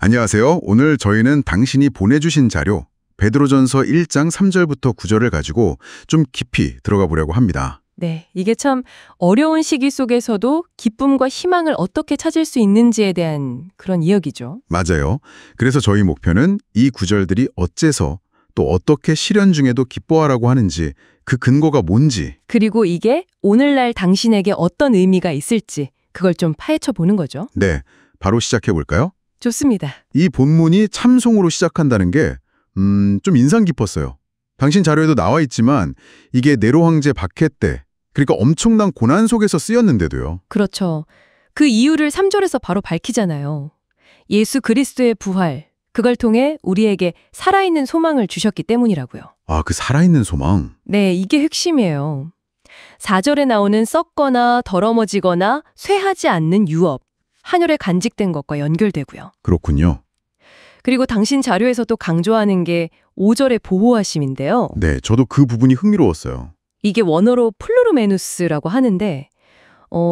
안녕하세요. 오늘 저희는 당신이 보내주신 자료 베드로전서 1장 3절부터 9절을 가지고 좀 깊이 들어가 보려고 합니다. 네, 이게 참 어려운 시기 속에서도 기쁨과 희망을 어떻게 찾을 수 있는지에 대한 그런 이야기죠. 맞아요. 그래서 저희 목표는 이 구절들이 어째서 또 어떻게 실현 중에도 기뻐하라고 하는지 그 근거가 뭔지 그리고 이게 오늘날 당신에게 어떤 의미가 있을지 그걸 좀 파헤쳐 보는 거죠. 네, 바로 시작해 볼까요? 좋습니다. 이 본문이 참송으로 시작한다는 게 좀 인상 깊었어요. 당신 자료에도 나와 있지만 이게 네로 황제 박해 때 그러니까 엄청난 고난 속에서 쓰였는데도요. 그렇죠. 그 이유를 3절에서 바로 밝히잖아요. 예수 그리스도의 부활, 그걸 통해 우리에게 살아있는 소망을 주셨기 때문이라고요. 아, 그 살아있는 소망. 네, 이게 핵심이에요. 4절에 나오는 썩거나 더러워지거나 쇠하지 않는 유업, 한혈에 간직된 것과 연결되고요. 그렇군요. 그리고 당신 자료에서도 강조하는 게 5절의 보호하심인데요. 네, 저도 그 부분이 흥미로웠어요. 이게 원어로 플루르메누스라고 하는데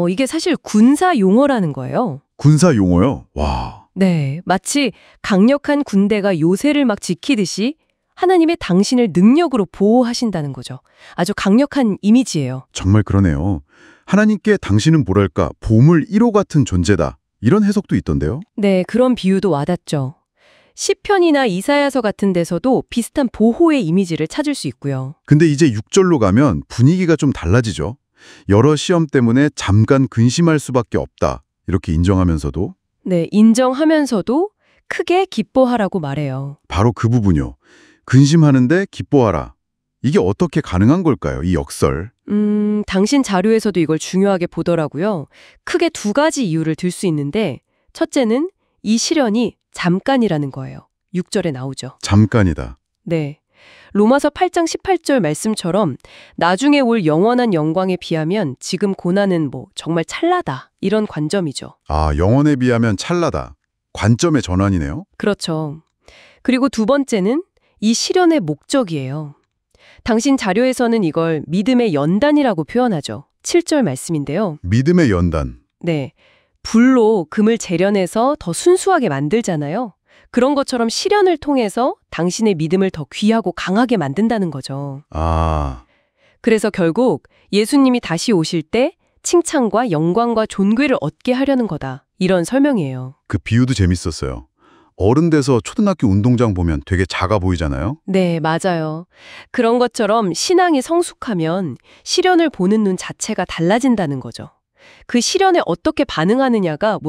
이게 사실 군사 용어라는 거예요. 군사 용어요? 와. 네, 마치 강력한 군대가 요새를 막 지키듯이 하나님의 당신을 능력으로 보호하신다는 거죠. 아주 강력한 이미지예요. 정말 그러네요. 하나님께 당신은 뭐랄까 보물 1호 같은 존재다. 이런 해석도 있던데요. 네, 그런 비유도 와닿죠. 시편이나 이사야서 같은 데서도 비슷한 보호의 이미지를 찾을 수 있고요. 근데 이제 6절로 가면 분위기가 좀 달라지죠. 여러 시험 때문에 잠깐 근심할 수밖에 없다. 이렇게 인정하면서도 네, 인정하면서도 크게 기뻐하라고 말해요. 바로 그 부분요. 근심하는데 기뻐하라. 이게 어떻게 가능한 걸까요? 이 역설. 당신 자료에서도 이걸 중요하게 보더라고요. 크게 두 가지 이유를 들 수 있는데 첫째는 이 시련이 잠깐이라는 거예요. 6절에 나오죠. 잠깐이다. 네. 로마서 8장 18절 말씀처럼 나중에 올 영원한 영광에 비하면 지금 고난은 정말 찰나다. 이런 관점이죠. 아, 영원에 비하면 찰나다. 관점의 전환이네요. 그렇죠. 그리고 두 번째는 이 시련의 목적이에요. 당신 자료에서는 이걸 믿음의 연단이라고 표현하죠. 7절 말씀인데요. 믿음의 연단. 네. 불로 금을 재련해서 더 순수하게 만들잖아요. 그런 것처럼 시련을 통해서 당신의 믿음을 더 귀하고 강하게 만든다는 거죠. 아, 그래서 결국 예수님이 다시 오실 때 칭찬과 영광과 존귀를 얻게 하려는 거다. 이런 설명이에요. 그 비유도 재밌었어요. 어른 돼서 초등학교 운동장 보면 되게 작아 보이잖아요. 네, 맞아요. 그런 것처럼 신앙이 성숙하면 시련을 보는 눈 자체가 달라진다는 거죠. 그 시련에 어떻게 반응하느냐가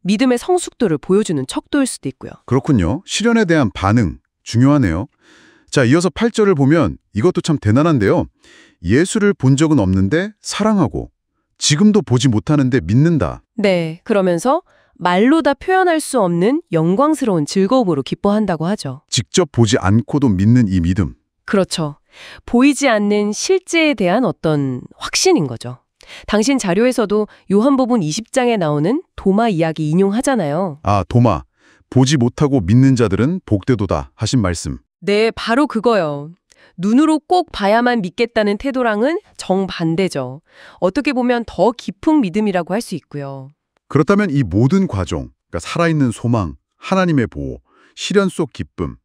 믿음의 성숙도를 보여주는 척도일 수도 있고요. 그렇군요. 시련에 대한 반응, 중요하네요. 자, 이어서 8절을 보면 이것도 참 대단한데요. 예수를 본 적은 없는데 사랑하고 지금도 보지 못하는데 믿는다. 네, 그러면서 말로 다 표현할 수 없는 영광스러운 즐거움으로 기뻐한다고 하죠. 직접 보지 않고도 믿는 이 믿음. 그렇죠. 보이지 않는 실제에 대한 어떤 확신인 거죠. 당신 자료에서도 요한복음 20장에 나오는 도마 이야기 인용하잖아요. 아, 도마. 보지 못하고 믿는 자들은 복되도다 하신 말씀. 네, 바로 그거요. 눈으로 꼭 봐야만 믿겠다는 태도랑은 정반대죠. 어떻게 보면 더 깊은 믿음이라고 할 수 있고요. 그렇다면 이 모든 과정, 그러니까 살아있는 소망, 하나님의 보호, 시련 속 기쁨,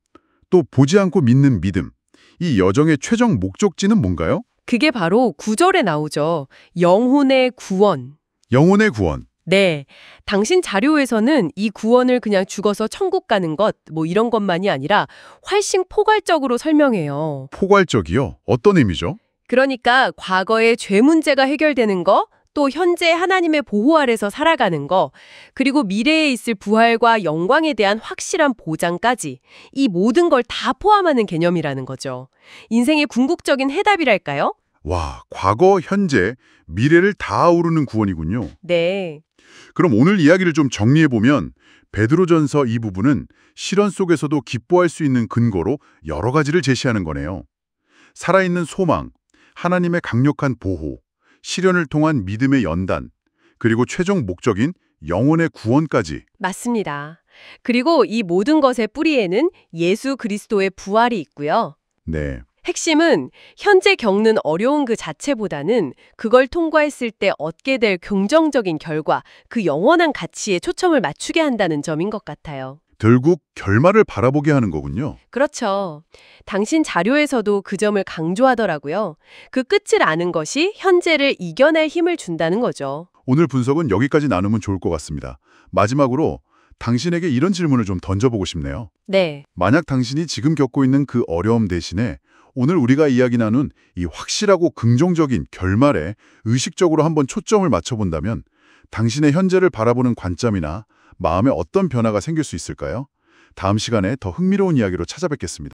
또 보지 않고 믿는 믿음, 이 여정의 최종 목적지는 뭔가요? 그게 바로 9절에 나오죠. 영혼의 구원. 영혼의 구원. 네, 당신 자료에서는 이 구원을 그냥 죽어서 천국 가는 것, 이런 것만이 아니라 훨씬 포괄적으로 설명해요. 포괄적이요? 어떤 의미죠? 그러니까 과거의 죄 문제가 해결되는 거, 또 현재 하나님의 보호 아래서 살아가는 거, 그리고 미래에 있을 부활과 영광에 대한 확실한 보장까지 이 모든 걸 다 포함하는 개념이라는 거죠. 인생의 궁극적인 해답이랄까요? 와, 과거, 현재, 미래를 다 아우르는 구원이군요. 네. 그럼 오늘 이야기를 좀 정리해보면 베드로전서 이 부분은 시련 속에서도 기뻐할 수 있는 근거로 여러 가지를 제시하는 거네요. 살아있는 소망, 하나님의 강력한 보호, 시련을 통한 믿음의 연단, 그리고 최종 목적인 영혼의 구원까지. 맞습니다. 그리고 이 모든 것의 뿌리에는 예수 그리스도의 부활이 있고요. 네. 핵심은 현재 겪는 어려운 그 자체보다는 그걸 통과했을 때 얻게 될 긍정적인 결과, 그 영원한 가치에 초점을 맞추게 한다는 점인 것 같아요. 결국 결말을 바라보게 하는 거군요. 그렇죠. 당신 자료에서도 그 점을 강조하더라고요. 그 끝을 아는 것이 현재를 이겨낼 힘을 준다는 거죠. 오늘 분석은 여기까지 나누면 좋을 것 같습니다. 마지막으로 당신에게 이런 질문을 좀 던져보고 싶네요. 네. 만약 당신이 지금 겪고 있는 그 어려움 대신에 오늘 우리가 이야기 나눈 이 확실하고 긍정적인 결말에 의식적으로 한번 초점을 맞춰본다면 당신의 현재를 바라보는 관점이나 마음에 어떤 변화가 생길 수 있을까요? 다음 시간에 더 흥미로운 이야기로 찾아뵙겠습니다.